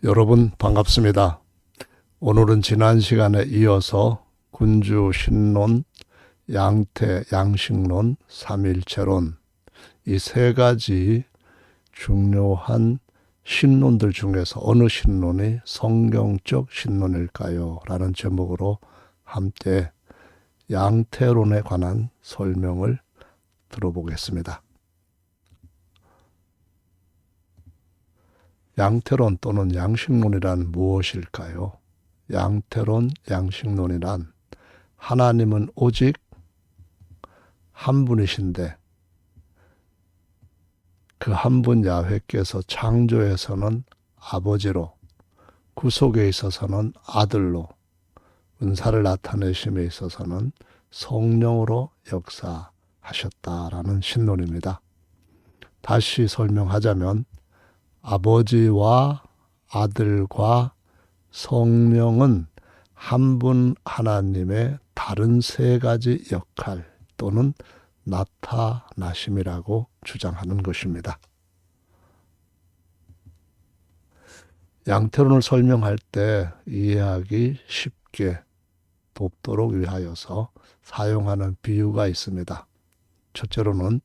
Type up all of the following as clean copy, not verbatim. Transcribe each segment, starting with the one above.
여러분 반갑습니다. 오늘은 지난 시간에 이어서 군주 신론, 양태 양식론, 삼일체론 이 세 가지 중요한 신론들 중에서 어느 신론이 성경적 신론일까요? 라는 제목으로 함께 양태론에 관한 설명을 들어보겠습니다. 양태론 또는 양식론이란 무엇일까요? 양태론, 양식론이란 하나님은 오직 한 분이신데 그 한 분 야훼께서 창조에서는 아버지로, 구속에 있어서는 아들로, 은사를 나타내심에 있어서는 성령으로 역사하셨다라는 신론입니다. 다시 설명하자면 아버지와 아들과 성령은 한 분 하나님의 다른 세 가지 역할 또는 나타나심이라고 주장하는 것입니다. 양태론을 설명할 때 이해하기 쉽게 돕도록 위하여서 사용하는 비유가 있습니다. 첫째로는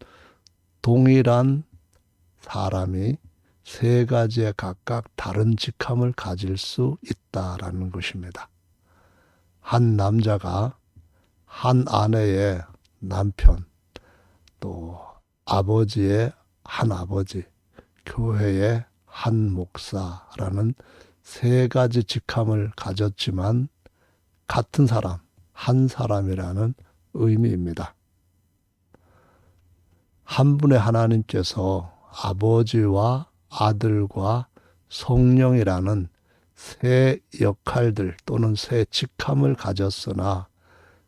동일한 사람이 세 가지의 각각 다른 직함을 가질 수 있다라는 것입니다. 한 남자가 한 아내의 남편, 또 아버지의 한 아버지, 교회의 한 목사라는 세 가지 직함을 가졌지만 같은 사람, 한 사람이라는 의미입니다. 한 분의 하나님께서 아버지와 아들과 성령이라는 세 역할들 또는 세 직함을 가졌으나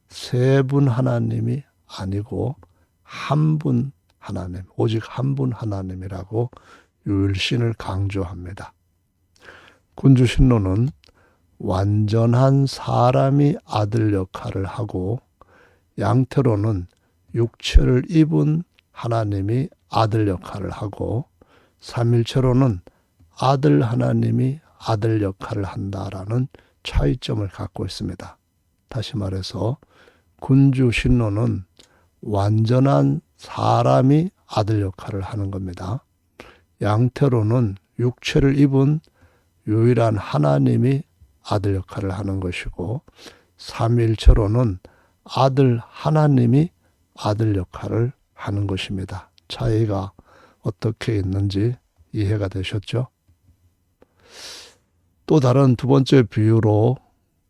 세 분 하나님이 아니고 한 분 하나님, 오직 한 분 하나님이라고 유일신을 강조합니다. 군주신론은 완전한 사람이 아들 역할을 하고 양태로는 육체를 입은 하나님이 아들 역할을 하고 삼일체로는 아들 하나님이 아들 역할을 한다라는 차이점을 갖고 있습니다. 다시 말해서 군주신론은 완전한 사람이 아들 역할을 하는 겁니다. 양태로는 육체를 입은 유일한 하나님이 아들 역할을 하는 것이고 삼일체로는 아들 하나님이 아들 역할을 하는 것입니다. 차이가 어떻게 있는지 이해가 되셨죠? 또 다른 두 번째 비유로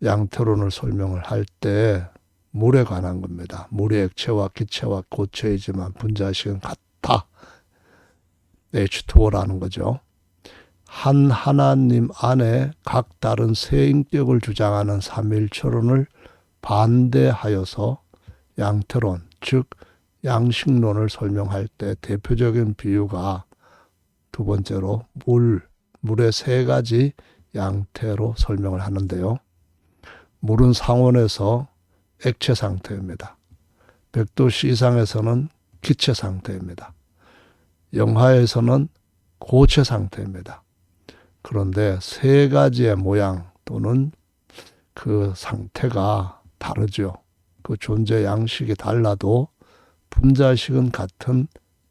양태론을 설명을 할 때 물에 관한 겁니다. 물이 액체와 기체와 고체이지만 분자식은 같다. H2O라는 거죠. 한 하나님 안에 각 다른 세 인격을 주장하는 삼일체론을 반대하여서 양태론, 즉 양식론을 설명할 때 대표적인 비유가 두 번째로 물의 세 가지 양태로 설명을 하는데요. 물은 상온에서 액체 상태입니다. 100도 이상에서는 기체 상태입니다. 영하에서는 고체 상태입니다. 그런데 세 가지의 모양 또는 그 상태가 다르죠. 그 존재 양식이 달라도 분자식은 같은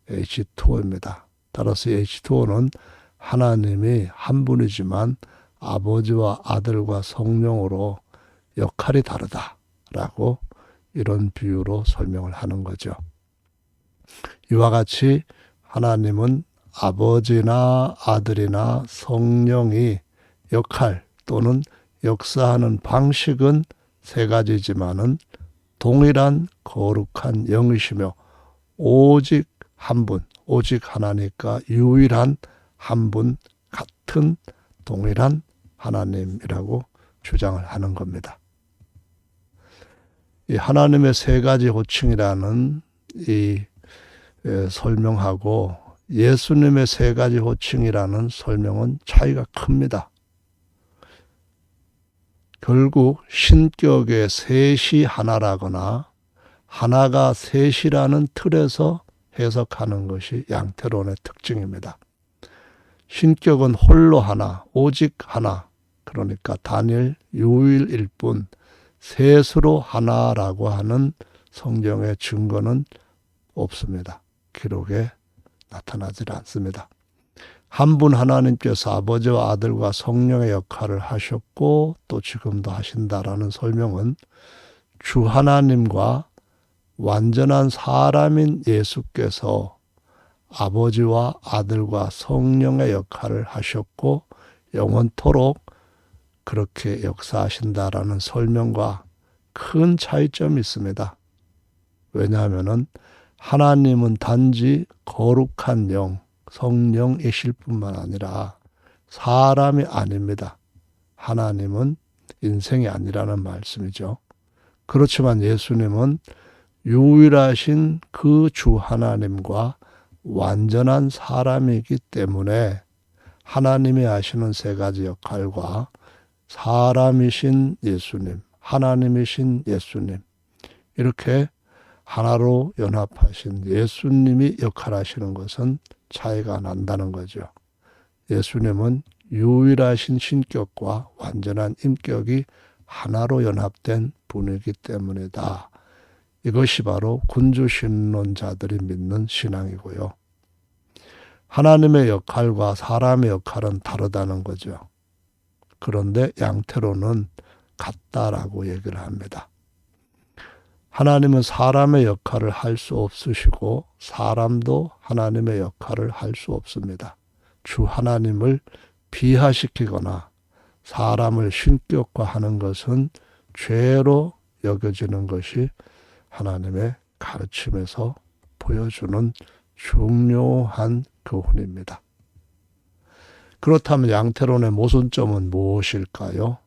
H2O입니다. 따라서 H2O는 하나님이 한 분이지만 아버지와 아들과 성령으로 역할이 다르다라고 이런 비유로 설명을 하는 거죠. 이와 같이 하나님은 아버지나 아들이나 성령이 역할 또는 역사하는 방식은 세 가지지만은 동일한 거룩한 영이시며 오직 한 분, 오직 하나님과 유일한 한 분 같은 동일한 하나님이라고 주장을 하는 겁니다. 이 하나님의 세 가지 호칭이라는 이 설명하고 예수님의 세 가지 호칭이라는 설명은 차이가 큽니다. 결국 신격의 셋이 하나라거나 하나가 셋이라는 틀에서 해석하는 것이 양태론의 특징입니다. 신격은 홀로 하나, 오직 하나. 그러니까 단일, 유일일 뿐 셋으로 하나라고 하는 성경의 증거는 없습니다. 기록에 나타나지 않습니다. 한 분 하나님께서 아버지와 아들과 성령의 역할을 하셨고 또 지금도 하신다라는 설명은 주 하나님과 완전한 사람인 예수께서 아버지와 아들과 성령의 역할을 하셨고 영원토록 그렇게 역사하신다라는 설명과 큰 차이점이 있습니다. 왜냐하면 하나님은 단지 거룩한 영, 성령이실 뿐만 아니라 사람이 아닙니다. 하나님은 인생이 아니라는 말씀이죠. 그렇지만 예수님은 유일하신 그 주 하나님과 완전한 사람이기 때문에 하나님이 하시는 세 가지 역할과 사람이신 예수님, 하나님이신 예수님, 이렇게 하나로 연합하신 예수님이 역할하시는 것은 차이가 난다는 거죠. 예수님은 유일하신 신격과 완전한 인격이 하나로 연합된 분이기 때문이다. 이것이 바로 군주신론자들이 믿는 신앙이고요. 하나님의 역할과 사람의 역할은 다르다는 거죠. 그런데 양태로는 같다라고 얘기를 합니다. 하나님은 사람의 역할을 할 수 없으시고 사람도 하나님의 역할을 할 수 없습니다. 주 하나님을 비하시키거나 사람을 신격화하는 것은 죄로 여겨지는 것이 하나님의 가르침에서 보여주는 중요한 교훈입니다. 그렇다면 양태론의 모순점은 무엇일까요?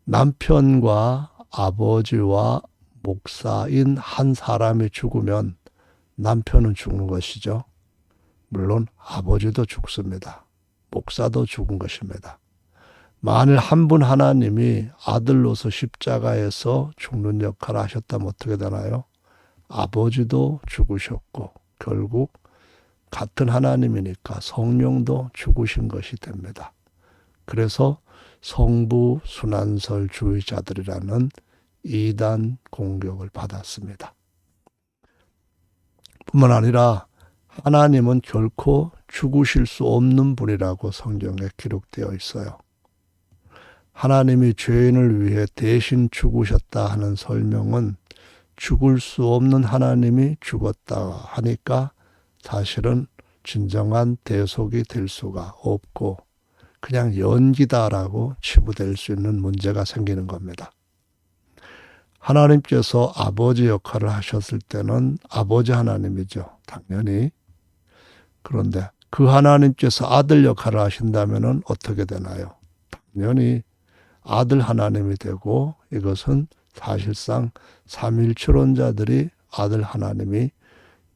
남편과 아버지와 목사인 한 사람이 죽으면 남편은 죽는 것이죠. 물론 아버지도 죽습니다. 목사도 죽은 것입니다. 만일 한 분 하나님이 아들로서 십자가에서 죽는 역할을 하셨다면 어떻게 되나요? 아버지도 죽으셨고 결국 같은 하나님이니까 성령도 죽으신 것이 됩니다. 그래서 성부 순환설주의자들이라는 이단 공격을 받았습니다. 뿐만 아니라 하나님은 결코 죽으실 수 없는 분이라고 성경에 기록되어 있어요. 하나님이 죄인을 위해 대신 죽으셨다 하는 설명은 죽을 수 없는 하나님이 죽었다 하니까 사실은 진정한 대속이 될 수가 없고 그냥 연기다라고 치부될 수 있는 문제가 생기는 겁니다. 하나님께서 아버지 역할을 하셨을 때는 아버지 하나님이죠. 당연히. 그런데 그 하나님께서 아들 역할을 하신다면 어떻게 되나요? 당연히 아들 하나님이 되고 이것은 사실상 삼일체론자들이 아들 하나님이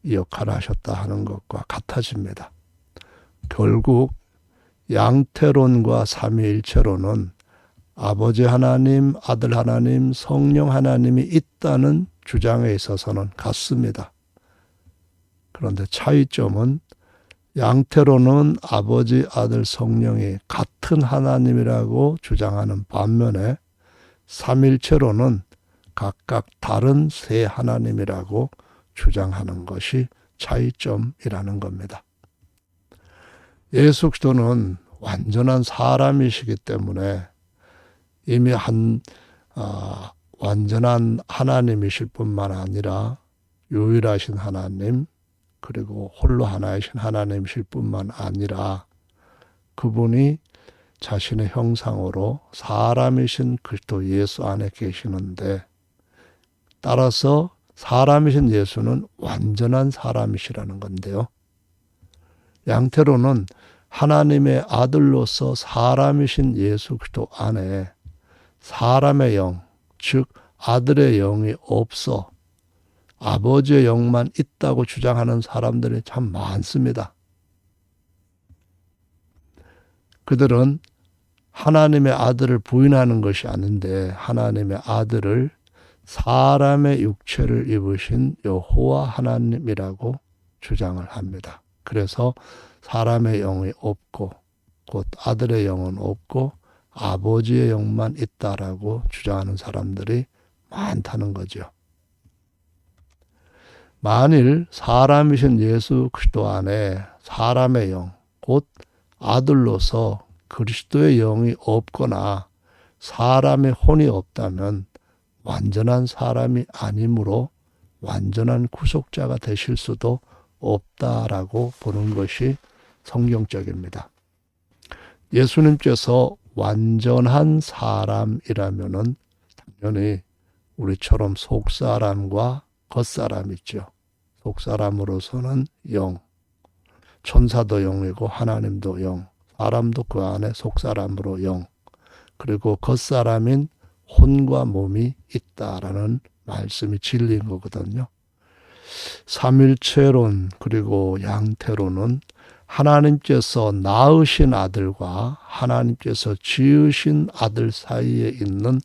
이 역할을 하셨다 하는 것과 같아집니다. 결국 양태론과 삼위일체론은 아버지 하나님, 아들 하나님, 성령 하나님이 있다는 주장에 있어서는 같습니다. 그런데 차이점은 양태론은 아버지, 아들, 성령이 같은 하나님이라고 주장하는 반면에 삼일체론은 각각 다른 세 하나님이라고 주장하는 것이 차이점이라는 겁니다. 예수 그리스도는 완전한 사람이시기 때문에 이미 완전한 하나님이실 뿐만 아니라 유일하신 하나님 그리고 홀로 하나이신 하나님이실 뿐만 아니라 그분이 자신의 형상으로 사람이신 그리스도 예수 안에 계시는데 따라서 사람이신 예수는 완전한 사람이시라는 건데요. 양태로는 하나님의 아들로서 사람이신 예수 그리스도 안에 사람의 영, 즉 아들의 영이 없어 아버지의 영만 있다고 주장하는 사람들이 참 많습니다. 그들은 하나님의 아들을 부인하는 것이 아닌데 하나님의 아들을 사람의 육체를 입으신 여호와 하나님이라고 주장을 합니다. 그래서 사람의 영이 없고 곧 아들의 영은 없고 아버지의 영만 있다라고 주장하는 사람들이 많다는 거죠. 만일 사람이신 예수 그리스도 안에 사람의 영, 곧 아들로서 그리스도의 영이 없거나 사람의 혼이 없다면 완전한 사람이 아니므로 완전한 구속자가 되실 수도 없다라고 보는 것이 성경적입니다. 예수님께서 완전한 사람이라면은 당연히 우리처럼 속사람과 겉사람 있죠. 속사람으로서는 영, 천사도 영이고 하나님도 영, 사람도 그 안에 속사람으로 영, 그리고 겉사람인 혼과 몸이 있다라는 말씀이 진리인 거거든요. 삼일체론 그리고 양태론은 하나님께서 낳으신 아들과 하나님께서 지으신 아들 사이에 있는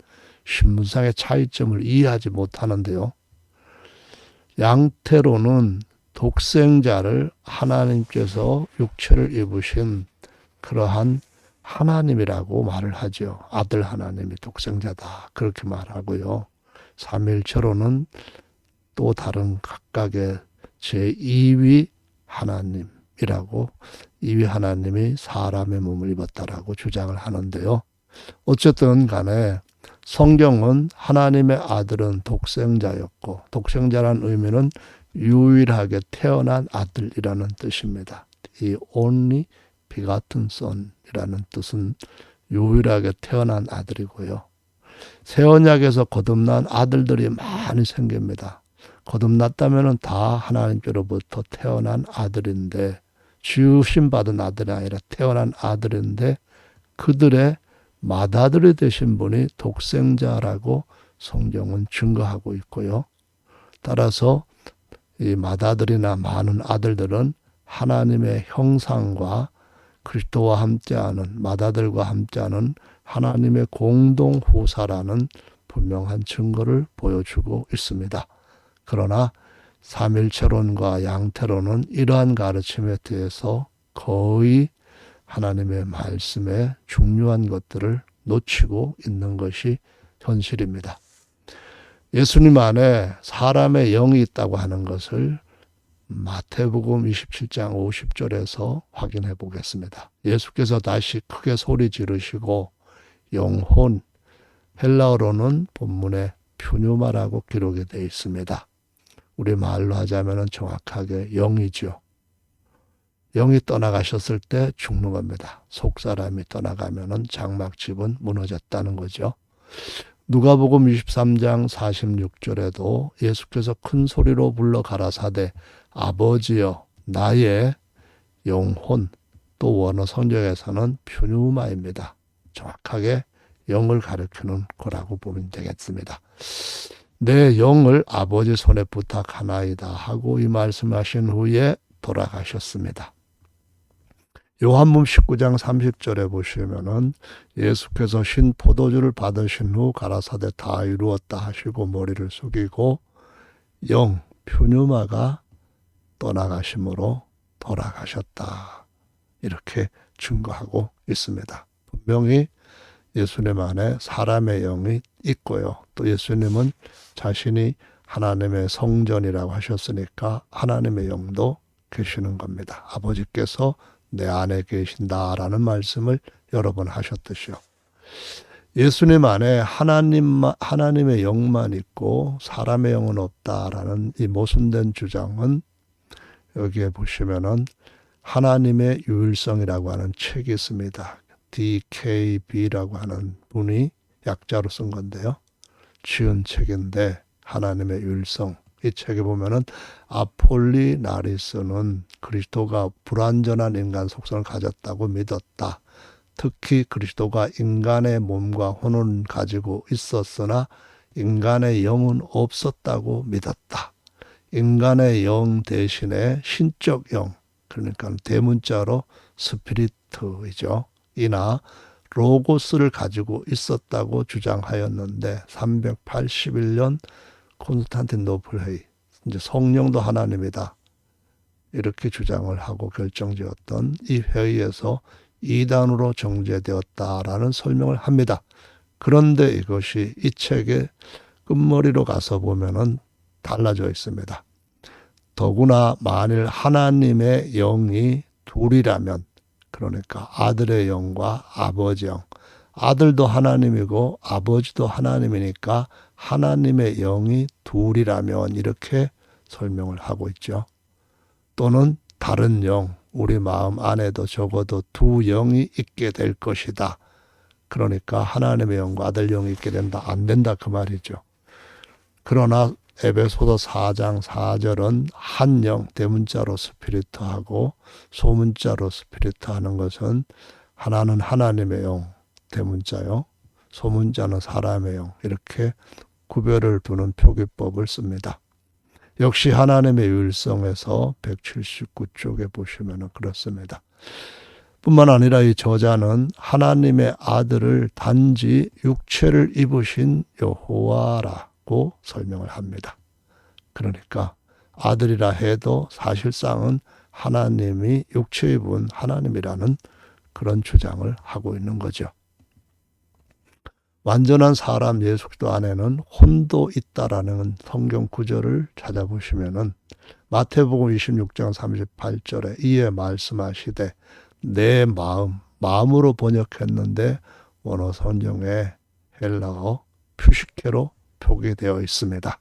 신분상의 차이점을 이해하지 못하는데요. 양태론은 독생자를 하나님께서 육체를 입으신 그러한 하나님이라고 말을 하죠. 아들 하나님이 독생자다 그렇게 말하고요. 삼일체론은 또 다른 각각의 제2위 하나님이라고 2위 하나님이 사람의 몸을 입었다라고 주장을 하는데요. 어쨌든 간에 성경은 하나님의 아들은 독생자였고 독생자라는 의미는 유일하게 태어난 아들이라는 뜻입니다. 이 only begotten son이라는 뜻은 유일하게 태어난 아들이고요. 새 언약에서 거듭난 아들들이 많이 생깁니다. 거듭났다면 다 하나님께로부터 태어난 아들인데 지으심 받은 아들이 아니라 태어난 아들인데 그들의 맏아들이 되신 분이 독생자라고 성경은 증거하고 있고요. 따라서 이 맏아들이나 많은 아들들은 하나님의 형상과 그리스도와 함께하는 맏아들과 함께하는 하나님의 공동 후사라는 분명한 증거를 보여주고 있습니다. 그러나 삼일체론과 양태론은 이러한 가르침에 대해서 거의 하나님의 말씀에 중요한 것들을 놓치고 있는 것이 현실입니다. 예수님 안에 사람의 영이 있다고 하는 것을 마태복음 27장 50절에서 확인해 보겠습니다. 예수께서 다시 크게 소리 지르시고 영혼, 헬라어로는 본문에 퓨뉴마라고 기록이 되어 있습니다. 우리 말로 하자면 정확하게 영이죠. 영이 떠나가셨을 때 죽는 겁니다. 속사람이 떠나가면 장막집은 무너졌다는 거죠. 누가복음 23장 46절에도 예수께서 큰 소리로 불러 가라사대 아버지여 나의 영혼, 또 원어 성경에서는 퓨뉴마입니다. 정확하게 영을 가리키는 거라고 보면 되겠습니다. 내 영을 아버지 손에 부탁하나이다 하고 이 말씀하신 후에 돌아가셨습니다. 요한복음 19장 30절에 보시면은 예수께서 신 포도주를 받으신 후 가라사대 다 이루었다 하시고 머리를 숙이고 영, 퓨뉴마가 떠나가심으로 돌아가셨다. 이렇게 증거하고 있습니다. 분명히 예수님 안에 사람의 영이 있고요. 또 예수님은 자신이 하나님의 성전이라고 하셨으니까 하나님의 영도 계시는 겁니다. 아버지께서 내 안에 계신다라는 말씀을 여러 번 하셨듯이요. 예수님 안에 하나님의 영만 있고 사람의 영은 없다라는 이 모순된 주장은 여기에 보시면은 하나님의 유일성이라고 하는 책이 있습니다. DKB라고 하는 분이 약자로 쓴 건데요. 지은 책인데 하나님의 유일성. 이 책에 보면은 아폴리나리스는 그리스도가 불완전한 인간 속성을 가졌다고 믿었다. 특히 그리스도가 인간의 몸과 혼을 가지고 있었으나 인간의 영은 없었다고 믿었다. 인간의 영 대신에 신적 영, 그러니까 대문자로 스피리트이죠. 이나 로고스를 가지고 있었다고 주장하였는데 381년 콘스탄티노플 회의, 이제 성령도 하나님이다. 이렇게 주장을 하고 결정지었던 이 회의에서 이단으로 정죄되었다라는 설명을 합니다. 그런데 이것이 이 책의 끝머리로 가서 보면은 달라져 있습니다. 더구나 만일 하나님의 영이 둘이라면, 그러니까 아들의 영과 아버지 영, 아들도 하나님이고 아버지도 하나님이니까 하나님의 영이 둘이라면 이렇게 설명을 하고 있죠. 또는 다른 영, 우리 마음 안에도 적어도 두 영이 있게 될 것이다. 그러니까 하나님의 영과 아들 영이 있게 된다. 안 된다 그 말이죠. 그러나 에베소서 4장 4절은 한 영, 대문자로 스피리트하고 소문자로 스피리트 하는 것은 하나는 하나님의 영, 대문자요. 소문자는 사람의 영. 이렇게 구별을 두는 표기법을 씁니다. 역시 하나님의 유일성에서 179쪽에 보시면 그렇습니다. 뿐만 아니라 이 저자는 하나님의 아들을 단지 육체를 입으신 여호와라고 설명을 합니다. 그러니까 아들이라 해도 사실상은 하나님이 육체 입은 하나님이라는 그런 주장을 하고 있는 거죠. 완전한 사람 예수 그리스도 안에는 혼도 있다라는 성경 구절을 찾아보시면은 마태복음 26장 38절에 이에 말씀하시되 내 마음으로 번역했는데 원어 성경에 헬라어 푸시케로 표기되어 있습니다.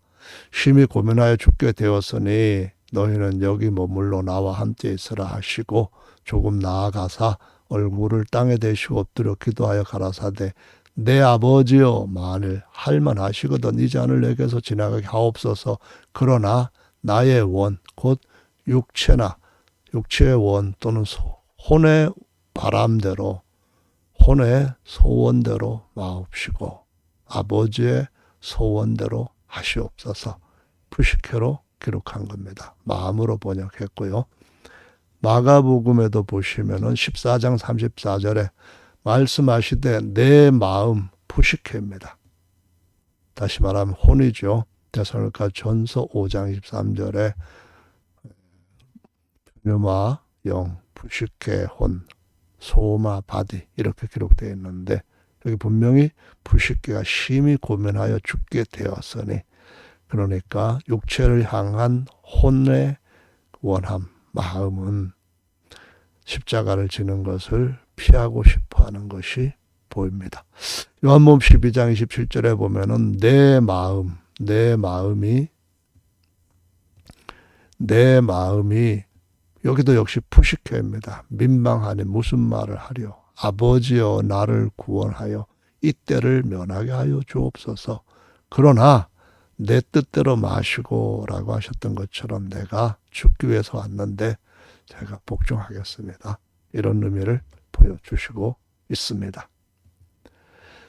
심히 고민하여 죽게 되었으니 너희는 여기 머물러 나와 함께 있으라 하시고 조금 나아가사 얼굴을 땅에 대시고 엎드려 기도하여 가라사대 내 아버지여 만일 할만하시거든 이 잔을 내게서 지나가게 하옵소서. 그러나 나의 원 곧 육체의 원 또는 혼의 바람대로 혼의 소원대로 마옵시고 아버지의 소원대로 하시옵소서. 푸시케로 기록한 겁니다. 마음으로 번역했고요. 마가복음에도 보시면은 14장 34절에 말씀하시되 내 마음 푸시케입니다. 다시 말하면 혼이죠. 데살로니가 전서 5장 23절에 뮨마 영, 푸시케 혼, 소마 바디 이렇게 기록되어 있는데 여기 분명히 푸시케가 심히 고민하여 죽게 되었으니 그러니까 육체를 향한 혼의 원함, 마음은 십자가를 지는 것을 피하고 싶어하는 것이 보입니다. 요한복음 12장 27절에 보면은 내 마음이 여기도 역시 푸시케입니다. 민망하니 무슨 말을 하려 아버지여 나를 구원하여 이 때를 면하게 하여 주옵소서. 그러나 내 뜻대로 마시고 라고 하셨던 것처럼 내가 죽기 위해서 왔는데 제가 복종하겠습니다. 이런 의미를 보여주시고 있습니다.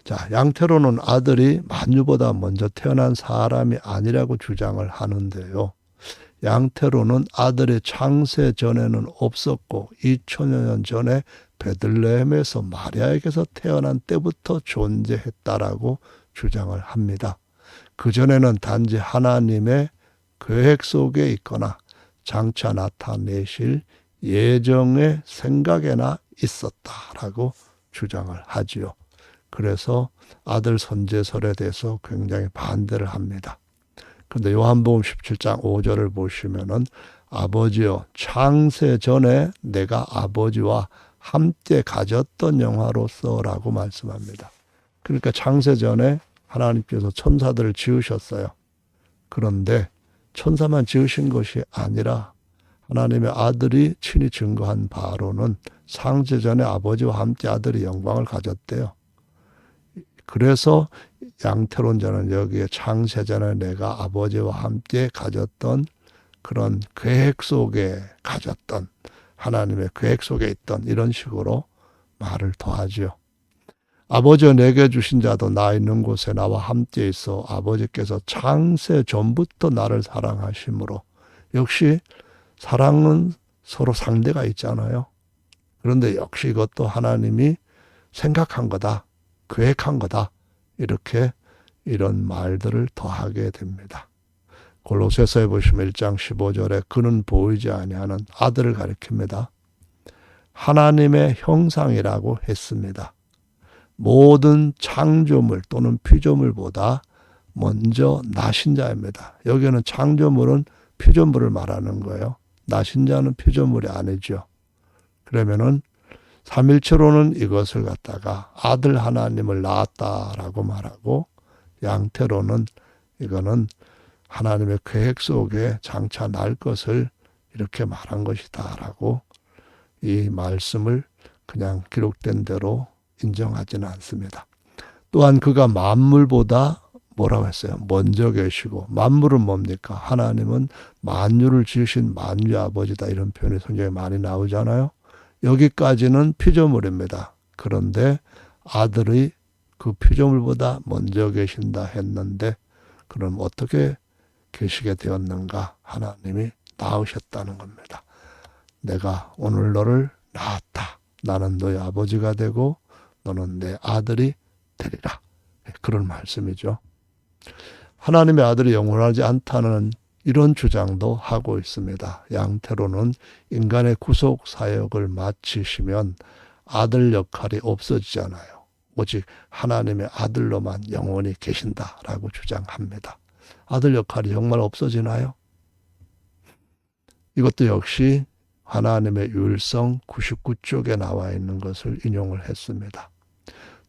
자, 양태로는 아들이 만유보다 먼저 태어난 사람이 아니라고 주장을 하는데요. 양태로는 아들의 창세 전에는 없었고 2000여 년 전에 베들레헴에서 마리아에게서 태어난 때부터 존재했다라고 주장을 합니다. 그전에는 단지 하나님의 계획 속에 있거나 장차 나타내실 예정의 생각에나 있었다라고 주장을 하지요. 그래서 아들 선제설에 대해서 굉장히 반대를 합니다. 그런데 요한복음 17장 5절을 보시면은 아버지여 창세 전에 내가 아버지와 함께 가졌던 영화로서라고 말씀합니다. 그러니까 창세 전에 하나님께서 천사들을 지으셨어요. 그런데 천사만 지으신 것이 아니라 하나님의 아들이 친히 증거한 바로는 창세 전에 아버지와 함께 아들이 영광을 가졌대요. 그래서 양태론자는 여기에 창세 전에 내가 아버지와 함께 가졌던 그런 계획 속에 가졌던 하나님의 계획 속에 있던 이런 식으로 말을 더하지요. 아버지가 내게 주신 자도 나 있는 곳에 나와 함께 있어 아버지께서 창세 전부터 나를 사랑하심으로 역시 사랑은 서로 상대가 있잖아요. 그런데 역시 이것도 하나님이 생각한 거다. 계획한 거다. 이렇게 이런 말들을 더하게 됩니다. 골로새서에 보시면 1장 15절에 그는 보이지 아니하는 아들을 가리킵니다. 하나님의 형상이라고 했습니다. 모든 창조물 또는 피조물보다 먼저 나신 자입니다. 여기는 창조물은 피조물을 말하는 거예요. 나신 자는 피조물이 아니죠. 그러면은 삼일체로는 이것을 갖다가 아들 하나님을 낳았다라고 말하고, 양태로는 이거는 하나님의 계획 속에 장차 날 것을 이렇게 말한 것이다라고 이 말씀을 그냥 기록된 대로 인정하지는 않습니다. 또한 그가 만물보다 뭐라고 했어요? 먼저 계시고, 만물은 뭡니까? 하나님은 만유를 지으신 만유의 아버지다, 이런 표현이 성경에 많이 나오잖아요. 여기까지는 피조물입니다. 그런데 아들이 그 피조물보다 먼저 계신다 했는데, 그럼 어떻게 계시게 되었는가? 하나님이 낳으셨다는 겁니다. 내가 오늘 너를 낳았다. 나는 너의 아버지가 되고 너는 내 아들이 되리라. 그런 말씀이죠. 하나님의 아들이 영원하지 않다는 이런 주장도 하고 있습니다. 양태로는 인간의 구속 사역을 마치시면 아들 역할이 없어지잖아요. 오직 하나님의 아들로만 영원히 계신다라고 주장합니다. 아들 역할이 정말 없어지나요? 이것도 역시 하나님의 율성 99쪽에 나와 있는 것을 인용을 했습니다.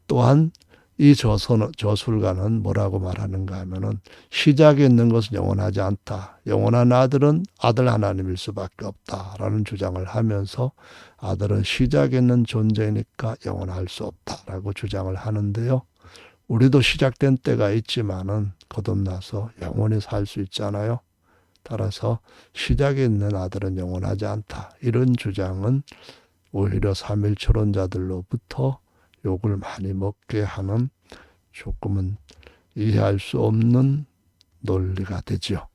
또한 이 저술가는 뭐라고 말하는가 하면은, 시작에 있는 것은 영원하지 않다. 영원한 아들은 아들 하나님일 수밖에 없다라는 주장을 하면서, 아들은 시작에 있는 존재니까 영원할 수 없다라고 주장을 하는데요. 우리도 시작된 때가 있지만은 거듭나서 영원히 살 수 있잖아요. 따라서 시작에 있는 아들은 영원하지 않다. 이런 주장은 오히려 삼일초론자들로부터 욕을 많이 먹게 하는, 조금은 이해할 수 없는 논리가 되죠.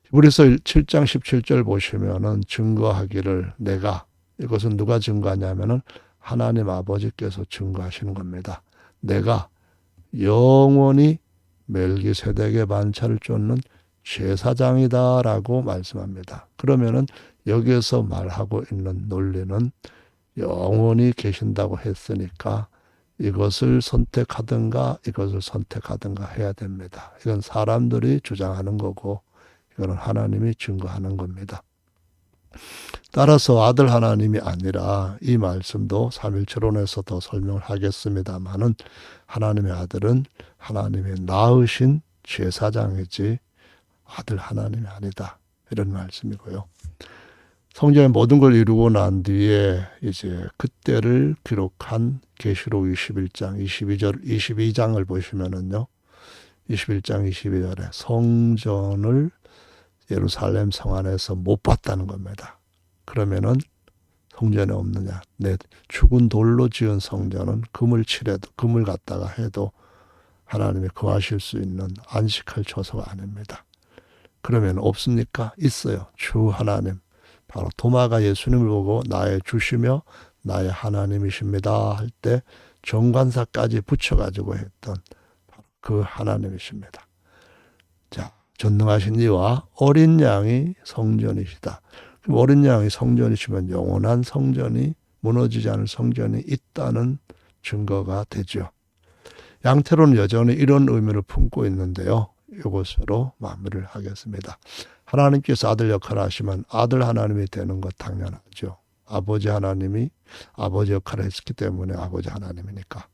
히브리서 7장 17절 보시면은 증거하기를 내가, 이것은 누가 증거하냐면은 하나님 아버지께서 증거하시는 겁니다. 내가 영원히 멜기세덱의 반차를 쫓는 제사장이다라고 말씀합니다. 그러면은 여기에서 말하고 있는 논리는 영원히 계신다고 했으니까 이것을 선택하든가 이것을 선택하든가 해야 됩니다. 이건 사람들이 주장하는 거고, 이거는 하나님이 증거하는 겁니다. 따라서 아들 하나님이 아니라, 이 말씀도 삼일체론에서 더 설명을 하겠습니다마는, 하나님의 아들은 하나님의 낳으신 제사장이지 아들 하나님이 아니다, 이런 말씀이고요. 성경의 모든 걸 이루고 난 뒤에 이제 그때를 기록한 계시록 21장 22장을 보시면은요, 21장 22절에 성전을 예루살렘 성 안에서 못 봤다는 겁니다. 그러면은 성전에 없느냐? 내 죽은 돌로 지은 성전은 금을 칠해도, 금을 갖다가 해도 하나님이 거하실 수 있는 안식할 처소가 아닙니다. 그러면 없습니까? 있어요. 주 하나님, 바로 도마가 예수님을 보고 나의 주시며 나의 하나님이십니다 할 때 정관사까지 붙여가지고 했던 바로 그 하나님이십니다. 자, 전능하신 이와 어린 양이 성전이시다. 그럼 어린 양이 성전이시면 영원한 성전이, 무너지지 않을 성전이 있다는 증거가 되죠. 양태로는 여전히 이런 의미를 품고 있는데요. 이것으로 마무리를 하겠습니다. 하나님께서 아들 역할을 하시면 아들 하나님이 되는 것 당연하죠. 아버지 하나님이 아버지 역할을 했기 때문에 아버지 하나님이니까.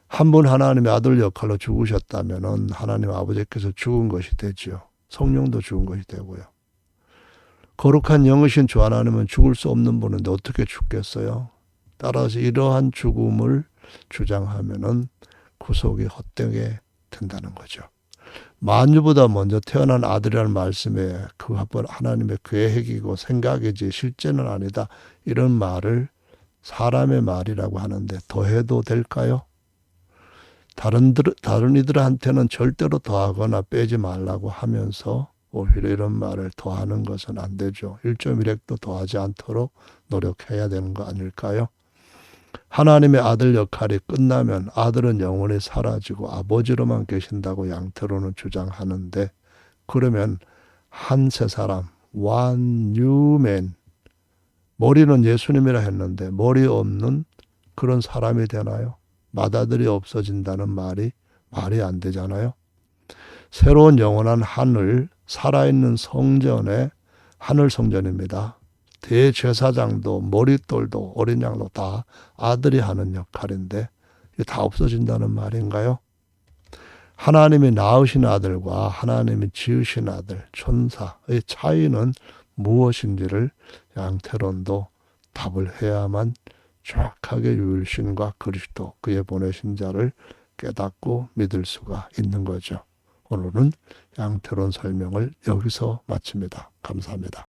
한 분 하나님의 아들 역할로 죽으셨다면 하나님 아버지께서 죽은 것이 되죠. 성령도 죽은 것이 되고요. 거룩한 영이신 주 하나님은 죽을 수 없는 분인데 어떻게 죽겠어요? 따라서 이러한 죽음을 주장하면은 구속이 헛되게 된다는 거죠. 만유보다 먼저 태어난 아들이라는 말씀에 그 하나님의 계획이고 생각이지 실제는 아니다, 이런 말을 사람의 말이라고 하는데 더해도 될까요? 다른 이들한테는 절대로 더하거나 빼지 말라고 하면서 오히려 이런 말을 더하는 것은 안 되죠. 1.1핵도 더하지 않도록 노력해야 되는 거 아닐까요? 하나님의 아들 역할이 끝나면 아들은 영원히 사라지고 아버지로만 계신다고 양태로는 주장하는데, 그러면 한 세 사람, one new man, 머리는 예수님이라 했는데 머리 없는 그런 사람이 되나요? 맏아들이 없어진다는 말이 안 되잖아요. 새로운 영원한 하늘, 살아있는 성전의 하늘 성전입니다. 대제사장도 머릿돌도 어린 양도 다 아들이 하는 역할인데 이게 다 없어진다는 말인가요? 하나님이 낳으신 아들과 하나님이 지으신 아들, 천사의 차이는 무엇인지를 양태론도 답을 해야만 정확하게 유일신과 그리스도 그의 보내신 자를 깨닫고 믿을 수가 있는 거죠. 오늘은 양태론 설명을 여기서 마칩니다. 감사합니다.